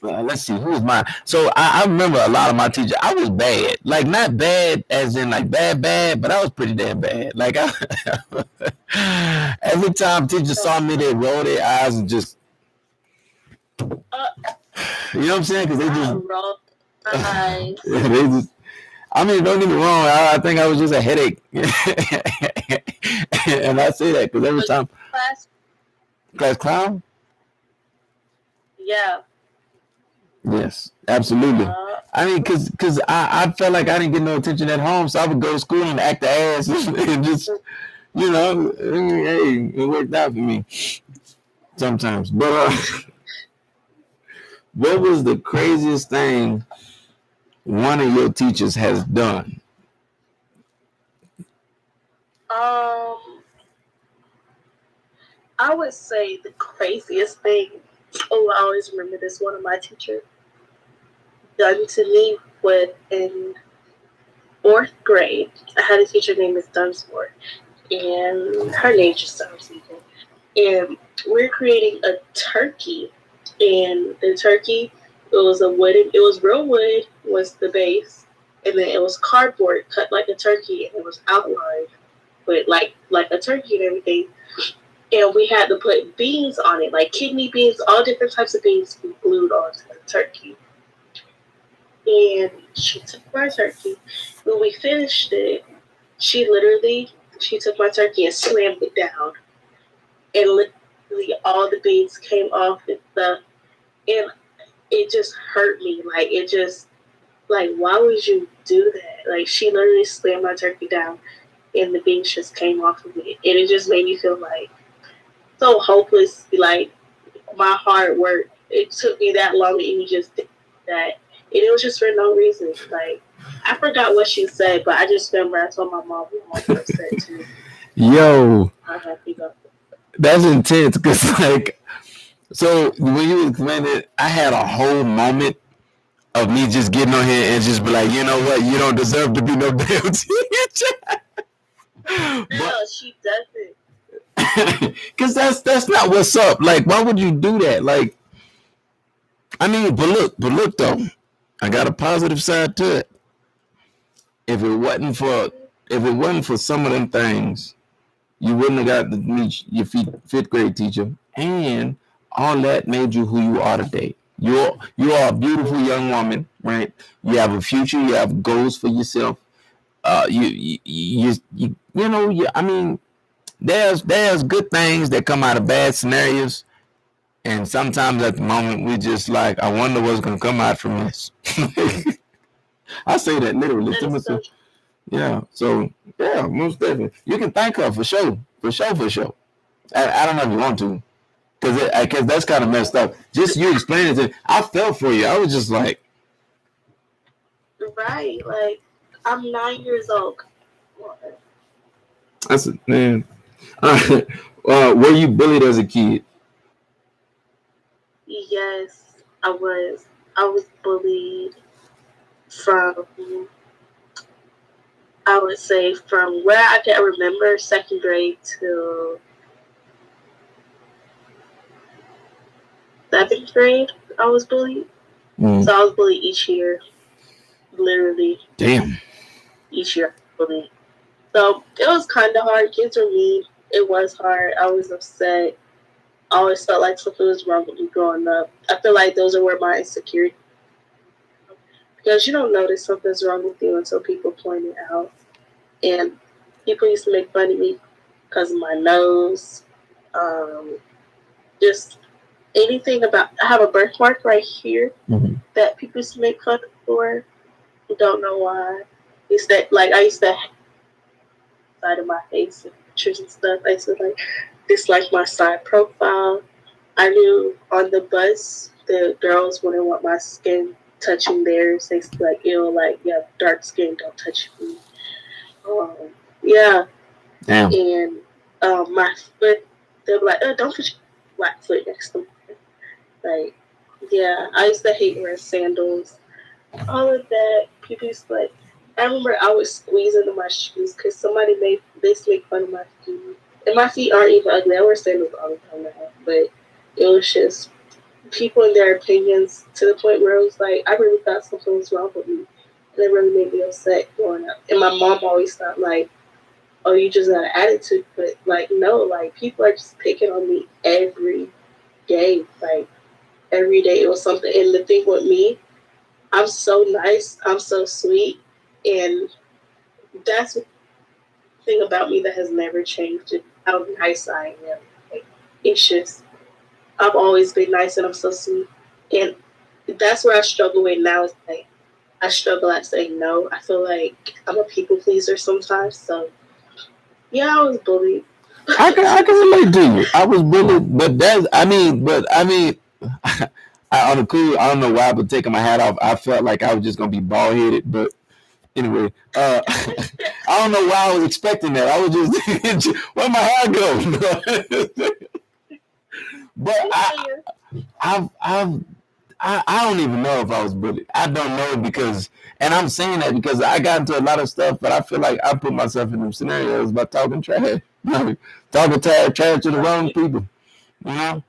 Let's see, who was mine? So I remember a lot of my teachers. I was bad, like not bad as in like bad, but I was pretty damn bad. Like every time teachers saw me, they rolled their eyes and just, you know what I'm saying? Because they just rolled eyes. they just. I mean, don't get me wrong. I think I was just a headache, and I say that because every time class clown. Yeah. Yes, absolutely. I mean, because I felt like I didn't get no attention at home, so I would go to school and act the ass and just, you know, hey, it worked out for me sometimes. But what was the craziest thing one of your teachers has done? I would say the craziest thing. Oh, I always remember this. One of my teachers done to me was in 4th grade. I had a teacher named Miss Dunsmore, and her name just sounds evil. And we're creating a turkey, and the turkey, it was real wood was the base, and then it was cardboard cut like a turkey, and it was outlined with like a turkey and everything. And we had to put beans on it, like kidney beans, all different types of beans we glued onto the turkey. And she took my turkey. When we finished it, she took my turkey and slammed it down. And literally all the beans came off and stuff. And it just hurt me. Like, it just, like, why would you do that? Like, she literally slammed my turkey down and the beans just came off of it. And it just made me feel like so hopeless. Like, my hard work, it took me that long and you just did that. And it was just for no reason. Like, I forgot what she said, but I just remember I told my mom what I said too. Yo, that's intense. Cause like, so when you explained it, I had a whole moment of me just getting on here and just be like, you know what, you don't deserve to be no damn teacher. No, she doesn't. Cause that's not what's up. Like, why would you do that? Like, I mean, but look though, I got a positive side to it. If it wasn't for some of them things, you wouldn't have got to meet your 5th grade teacher, and all that made you who you are today. You are a beautiful young woman, right? You have a future. You have goals for yourself. You know. I mean, there's good things that come out of bad scenarios, and sometimes at the moment we just like, I wonder what's gonna come out from this. I say that literally to myself. Yeah. So yeah, most definitely. You can thank her for sure. For sure. For sure. I don't know if you want to, because that's kind of messed up. Just you explaining it, I felt for you. I was just like, right, like I'm 9 years old. that's it, man. Were you bullied as a kid? Yes, I was. I was bullied from, I would say, from where I can remember, second grade to seventh grade. I was bullied. So I was bullied each year, literally. Damn. Each year, I was bullied. So it was kind of hard. Kids were mean. It was hard. I was upset. I always felt like something was wrong with me growing up. I feel like those are where my insecurity, because you don't notice something's wrong with you until people point it out. And people used to make fun of me because of my nose. Just anything about, I have a birthmark right here that people used to make fun of for. I don't know why. I used to side of my face and pictures and stuff. I used to dislike my side profile. I knew on the bus the girls wouldn't want my skin touching theirs. They used to be like, ew, like, yeah, dark skin, don't touch me. Yeah. Damn. And my foot, they were like, oh, don't put your black foot next to me. Like, yeah, I used to hate wearing sandals. All of that, people used to like, I remember I would squeeze into my shoes because somebody used to make fun of my feet. And my feet aren't even ugly. I wear sandals all the time now. But it was just people and their opinions to the point where it was like, I really thought something was wrong with me. And it really made me upset growing up. And my mom always thought, like, oh, you just got an attitude. But, like, no, like, people are just picking on me every day. Like, every day it was something. And the thing with me, I'm so nice. I'm so sweet. And that's the thing about me that has never changed. How nice I am. Like, it's just, I've always been nice and I'm so sweet. And that's where I struggle with now. Is like, I struggle at saying no. I feel like I'm a people pleaser sometimes. So, yeah, I was bullied. I can relate to you. I was bullied, but I on the cool, I don't know why, but taking my hat off, I felt like I was just gonna be bald headed. But anyway, I don't know why I was expecting that. I was just where my hair go? But I don't even know if I was bullied. I don't know because, and I'm saying that because I got into a lot of stuff, but I feel like I put myself in them scenarios by talking trash, talking trash to the wrong people, you know,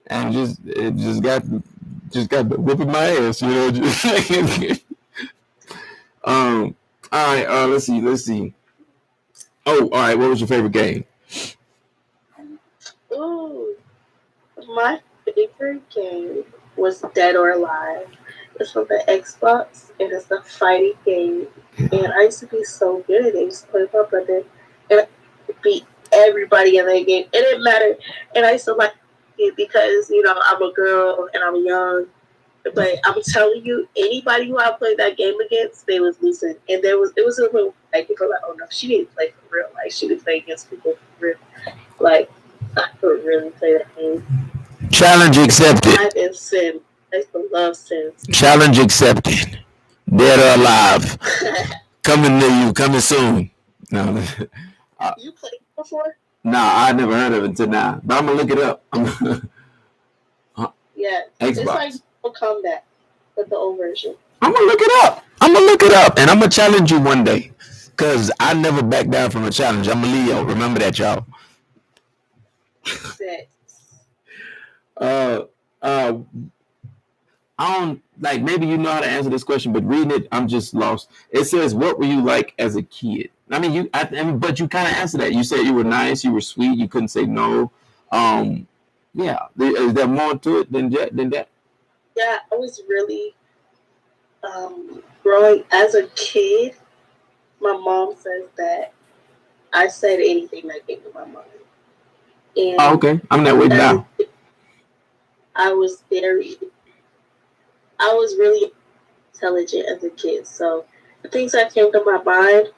and it just got whipping my ass, you know. All right. Let's see. Oh, all right. What was your favorite game? Ooh, my favorite game was Dead or Alive. It's on the Xbox, and it's a fighting game. And I used to be so good at it. I used to play with my brother, and I beat everybody in that game. It didn't matter. And I used to like it because, I'm a girl and I'm young. But I'm telling you, anybody who I played that game against, they was losing. And it was a little, like, people were like, oh no, she didn't play for real. Like, she didn't play against people for real. Like, I could really play that game. Challenge accepted. I've been Sims. I used to love Sims. Challenge accepted. Dead or alive. Coming to you. Coming soon. No. You played before? No, I never heard of it until now. But I'm gonna look it up. Yeah. Xbox. It's like Combat, but the old version. I'm gonna look it up. And I'm gonna challenge you one day. Cause I never back down from a challenge. I'm a Leo. Remember that, y'all. I don't, like, maybe you know how to answer this question, but reading it, I'm just lost. It says, "What were you like as a kid?" I mean, but you kind of answered that. You said you were nice, you were sweet, you couldn't say no. Yeah, is there more to it than that? Yeah, I was really growing as a kid. My mom says that I said anything that came to my mind, Oh, and okay. I'm that way as a now. kid, I was very, I was really intelligent as a kid. So the things that came to my mind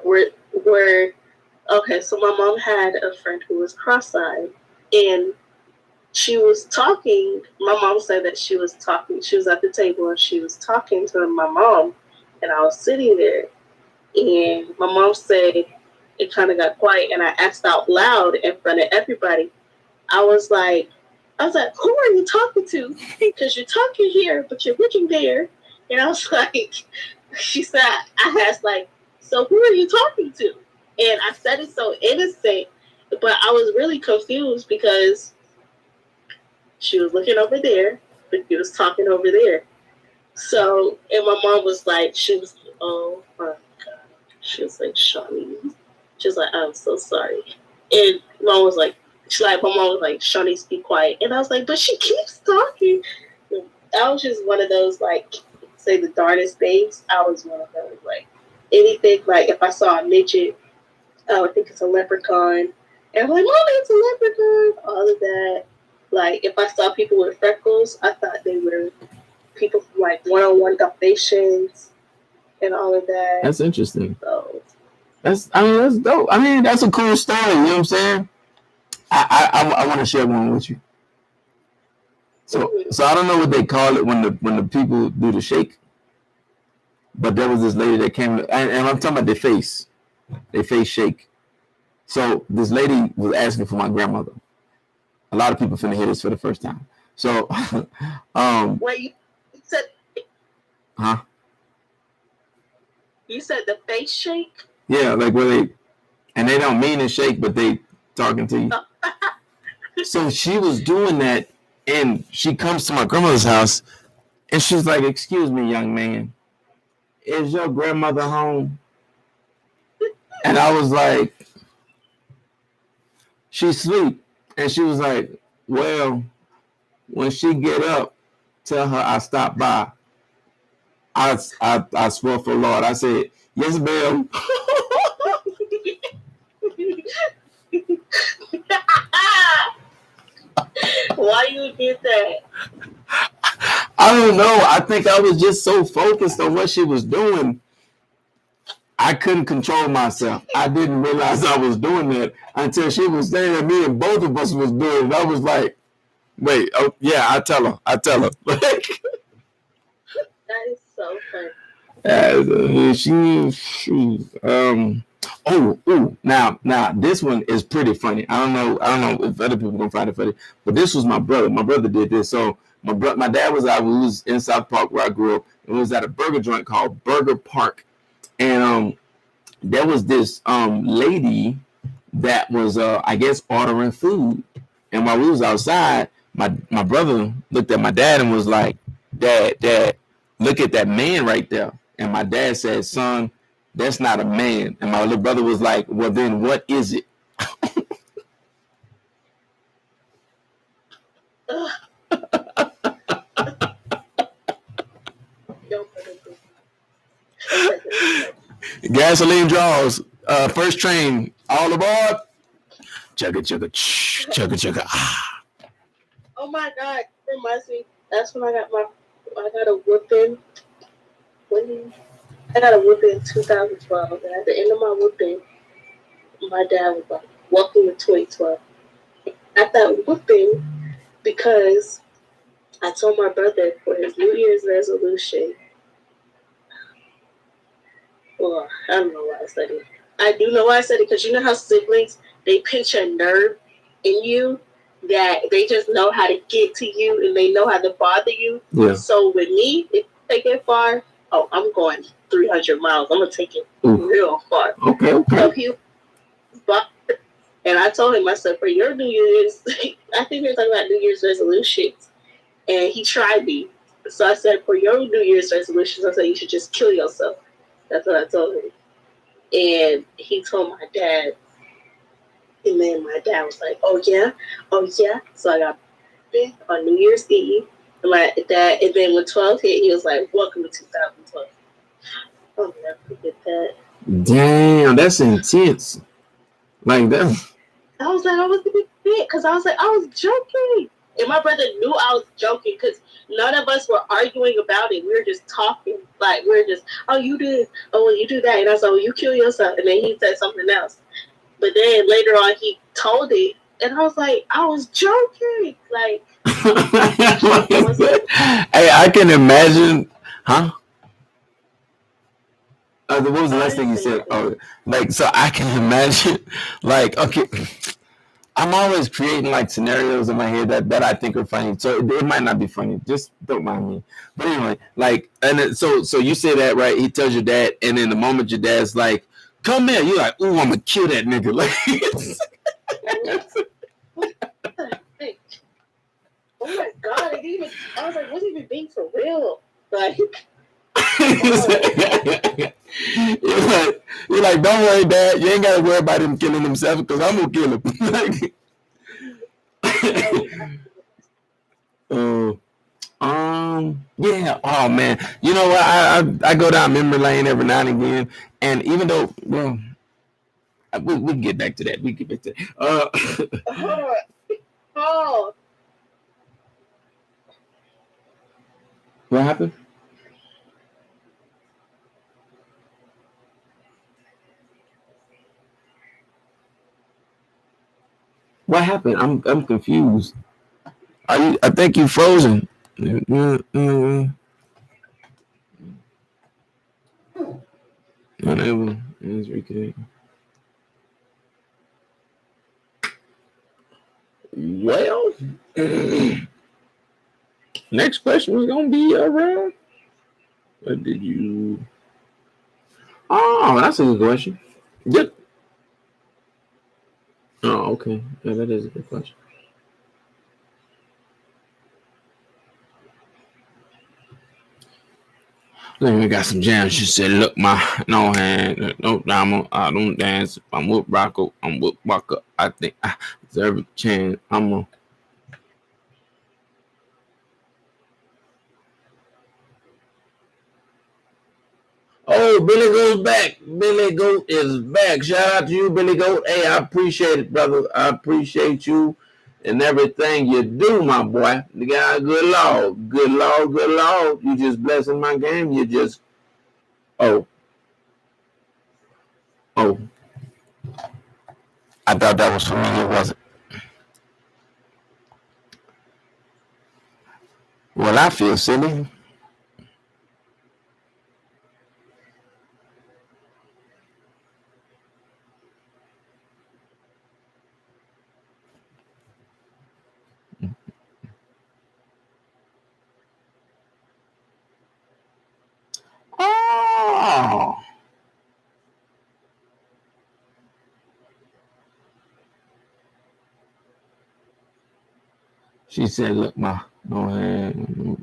were were okay. So my mom had a friend who was cross-eyed, and she was talking. My mom said that she was talking. She was at the table and she was talking to my mom, and I was sitting there. And my mom said it kind of got quiet, and I asked out loud in front of everybody. I was like, who are you talking to? Because you're talking here, but you're looking there. And I was like, she said, I asked like, so who are you talking to? And I said it so innocent, but I was really confused because she was looking over there, but she was talking over there. So, and my mom was like, she was, oh my God. She was like, Shawnee. She was like, I'm so sorry. And mom was like, my mom was like, Shawnee, be quiet. And I was like, but she keeps talking. And I was just one of those, like, say the darndest things. I was one of those, like, anything, like, if I saw a midget, I would think it's a leprechaun. And I'm like, Mommy, it's a leprechaun. All of that. Like, if I saw people with freckles, I thought they were people from, like, one-on-one Dalmatians and all of that. That's interesting. So, That's dope. I mean, that's a cool story. You know what I'm saying? I want to share one with you. So I don't know what they call it when the people do the shake, but there was this lady that came, and I'm talking about their face shake. So this lady was asking for my grandmother. A lot of people finna hear this for the first time. So, wait, you said huh? you said the face shake? Yeah, like where they don't mean to shake, but they talking to you. So she was doing that, and she comes to my grandmother's house, and she's like, "Excuse me, young man, is your grandmother home?" And I was like, "She sleep," and she was like, "Well, when she get up, tell her I stopped by." I swore for Lord. I said, "Yes, ma'am." Why you did that? I don't know. I think I was just so focused on what she was doing. I couldn't control myself. I didn't realize I was doing that until she was staring at me and both of us was doing it. I was like, wait, oh yeah, I tell her. That is so funny. Now this one is pretty funny. I don't know if other people gonna find it funny, but this was my brother. My brother did this. So my dad was out. We was in South Park where I grew up, and we was at a burger joint called Burger Park, and there was this lady that was I guess ordering food, and while we was outside, my brother looked at my dad and was like, Dad, look at that man right there. And my dad said, Son, that's not a man. And my little brother was like, well then what is it? Gasoline draws. First train, all aboard. Chugga chugga chugga chugga. Oh my God, it reminds me. That's when I got a whooping. I got a whooping in 2012, and at the end of my whooping, my dad was like, "Welcome to 2012." At that whooping, because I told my brother for his New Year's resolution. Well, I don't know why I said it. I do know why I said it because you know how siblings they pinch a nerve in you that they just know how to get to you and they know how to bother you. Yeah. So with me, if you take it far, oh, I'm going 300 miles. I'm gonna take it real far. Okay. So he bothered, and I told him, I said, for your New Year's, I think we were talking about New Year's resolutions, and he tried me. So I said, for your New Year's resolutions, I said you should just kill yourself. That's what I told him. And he told my dad, and then my dad was like, oh yeah. So I got on New Year's Eve. My dad, and then when 12 hit, he was like, "Welcome to 2012." I'll never forget that. Damn, that's intense. Like that. I was like, I was a bit because I was like, I was joking. And my brother knew I was joking because none of us were arguing about it. We were just talking. Like, we were just, oh, you did. Oh, well, you do that. And I was like, well, you kill yourself. And then he said something else. But then later on, he told it. And I was like, I was joking. Like, hey, I can imagine, huh? What was the last thing you said? Oh, like, so I can imagine, like, okay, I'm always creating like scenarios in my head that I think are funny. So it might not be funny. Just don't mind me. But anyway, like, and then, so you say that, right? He tells your dad, and then the moment your dad's like, "Come here," you're like, "Ooh, I'm gonna kill that nigga." Like, oh my god! I was like, "What's even being for real?" Like. you're like, don't worry, Dad. You ain't gotta worry about him killing himself because I'm gonna kill him. Yeah. Oh man. You know what? I go down memory lane every now and again, and even though, well, we can get back to that. We can get back to that. Hold on. Oh. What happened? What happened? I'm confused. Are you? I think you frozen. Unable. Is reconnecting. Well, next question was gonna be around. What did you? Oh, that's a good question. Yep. Oh, okay. Yeah, that is a good question. Then we got some jams. She said, "Look, my no hand, no drama. I don't dance. I'm with Rocco. I'm with Walker. I think I deserve a chance. I'm a." Oh, Billy Goat's back. Billy Goat is back. Shout out to you, Billy Goat. Hey, I appreciate it, brother. I appreciate you and everything you do, my boy. The guy, good Lord. Good Lord, good Lord. You just blessing my game. You just, oh, oh. I thought that was for me. It wasn't. Well, I feel silly. Oh. She said, "Look, ma, no hand.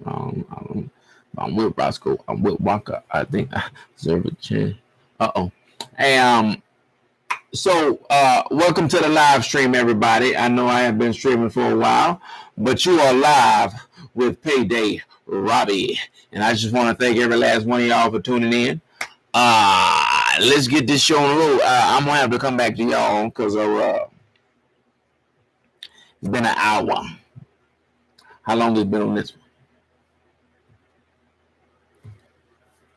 I'm with Roscoe. I'm with Wonka. I think I deserve a chance." Uh-oh. Hey, so welcome to the live stream, everybody. I know I have been streaming for a while, but you are live with PeyDay Robbie. And I just want to thank every last one of y'all for tuning in. Let's get this show on the road. I'm gonna have to come back to y'all because it's been an hour. How long has it been on this one?